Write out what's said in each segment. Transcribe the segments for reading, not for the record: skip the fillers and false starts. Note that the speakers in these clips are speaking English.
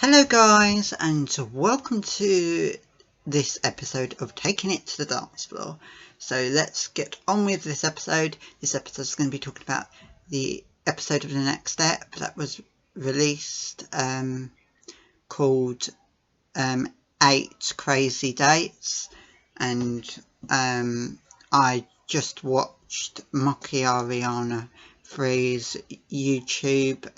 Hello guys, and welcome to this episode of Taking It to the Dance Floor. So let's get on with this episode. This episode is going to be talking about the episode of The Next Step that was released called 8 Crazy Dates, and I just watched Mocky Ariana Free's YouTube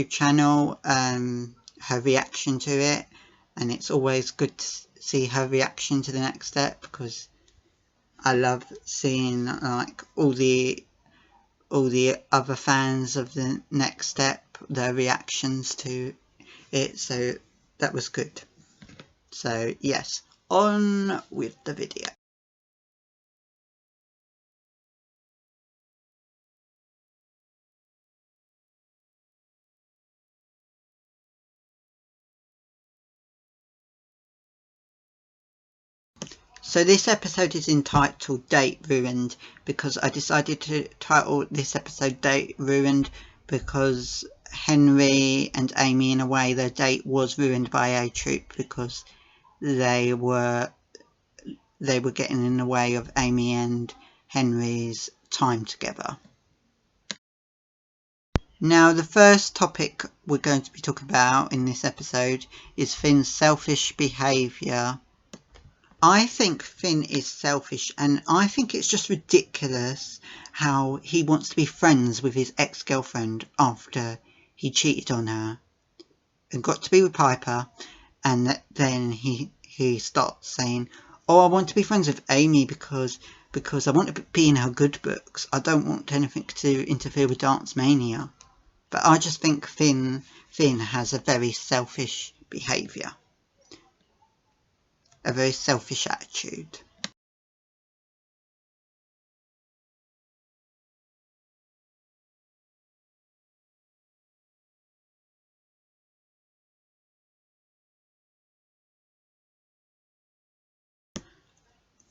channel, her reaction to it, and it's always good to see her reaction to The Next Step because I love seeing like all the other fans of The Next Step, their reactions to it, so that was good. So yes, on with the video. So this episode is entitled Date Ruined because I decided to title this episode Date Ruined because Henry and Amy, in a way, their date was ruined by A-Troop because they were getting in the way of Amy and Henry's time together. Now, the first topic we're going to be talking about in this episode is Finn's selfish behaviour. I think Finn is selfish, and I think it's just ridiculous how he wants to be friends with his ex-girlfriend after he cheated on her and got to be with Piper, and then he starts saying, "Oh, I want to be friends with Amy because I want to be in her good books. I don't want anything to interfere with Dance Mania." But I just think Finn has a very selfish behaviour. A very selfish attitude.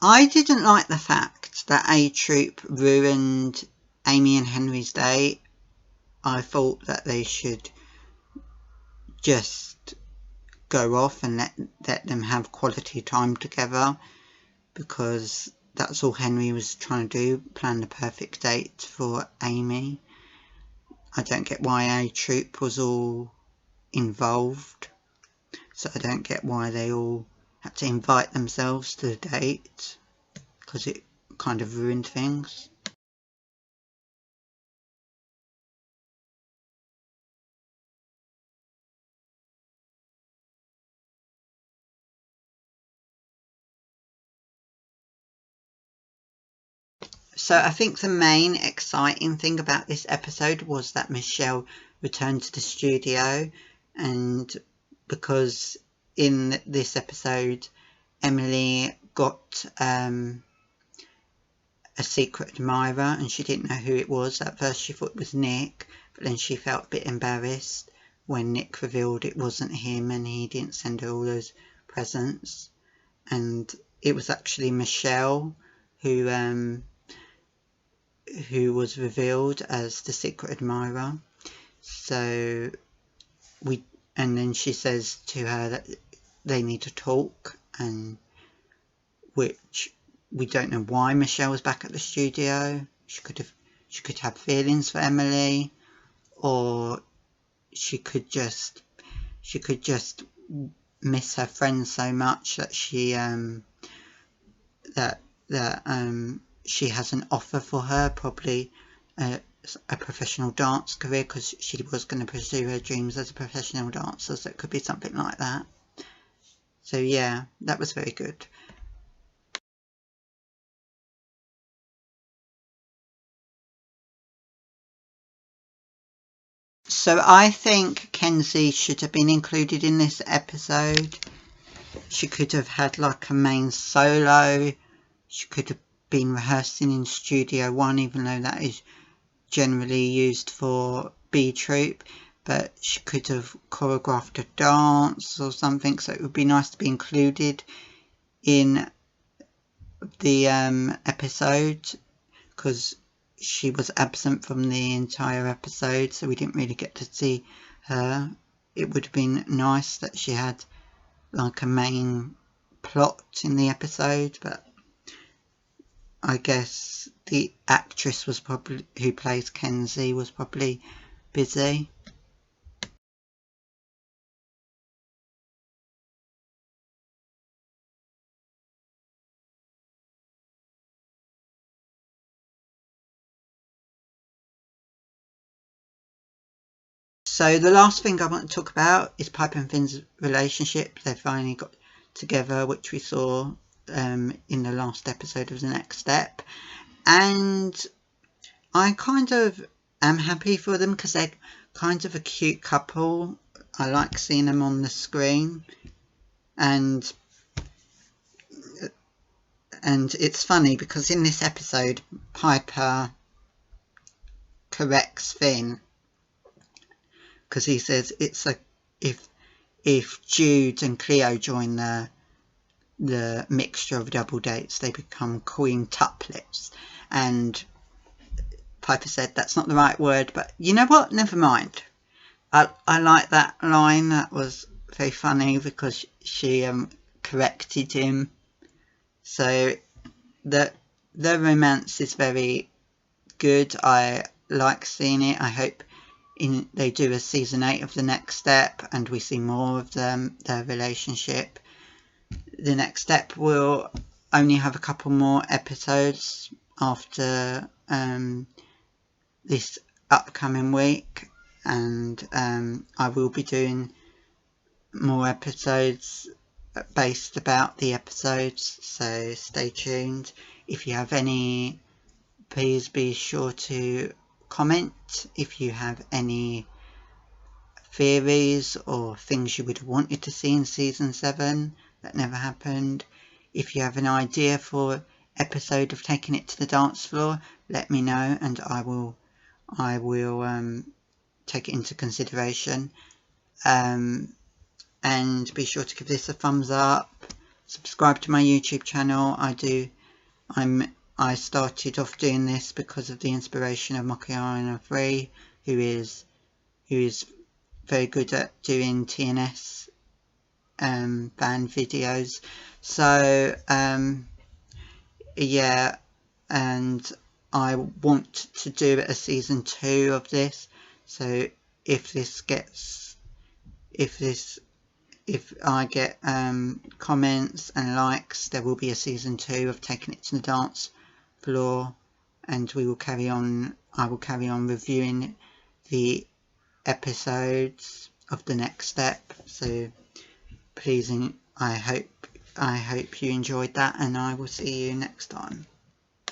I didn't like the fact that A-Troop ruined Amy and Henry's date. I thought that they should just go off and let them have quality time together, because that's all Henry was trying to do, plan the perfect date for Amy. I don't get why A-Troop was all involved, so I don't get why they all had to invite themselves to the date, because it kind of ruined things. So I think the main exciting thing about this episode was that Michelle returned to the studio, and because in this episode Emily got a secret admirer and she didn't know who it was. At first she thought it was Nick, but then she felt a bit embarrassed when Nick revealed it wasn't him and he didn't send her all those presents, and it was actually Michelle who was revealed as the secret admirer. So and then she says to her that they need to talk, and which we don't know why Michelle was back at the studio. She could have feelings for Emily, or she could just miss her friends so much that she she has an offer for her, probably a professional dance career, because she was going to pursue her dreams as a professional dancer, so it could be something like that. So yeah, that was very good. So I think Kenzie should have been included in this episode. She could have had like a main solo. She could have been rehearsing in Studio One, even though that is generally used for B-Troop, but she could have choreographed a dance or something, so it would be nice to be included in the episode, because she was absent from the entire episode, so we didn't really get to see her. It would have been nice that she had like a main plot in the episode, but I guess the actress was probably who plays Kenzie was probably busy. So the last thing I want to talk about is Piper and Finn's relationship. They finally got together, which we saw in the last episode of The Next Step. And I kind of am happy for them because they're kind of a cute couple. I like seeing them on the screen. And it's funny because in this episode, Piper corrects Finn because he says it's a if Jude and Cleo join the mixture of double dates, they become queen tuplets. And Piper said that's not the right word, but you know what? Never mind. I like that line. That was very funny because she corrected him. So the romance is very good. I like seeing it. I hope they do a season 8 of The Next Step and we see more of their relationship. The Next Step will only have a couple more episodes after this upcoming week, and I will be doing more episodes based about the episodes, so stay tuned. If you have any, please be sure to comment if you have any theories or things you would have wanted to see in season 7 that never happened. If you have an idea for episode of Taking It to the Dance Floor, let me know and I will take it into consideration. And be sure to give this a thumbs up. Subscribe to my YouTube channel. I started off doing this because of the inspiration of Mokiana Free, who is very good at doing TNS band videos. So yeah, and I want to do a season 2 of this. So if I get comments and likes, there will be a season 2 of Taking It to the Dance Floor, and I will carry on reviewing the episodes of The Next Step. So please, I hope you enjoyed that, and I will see you next time.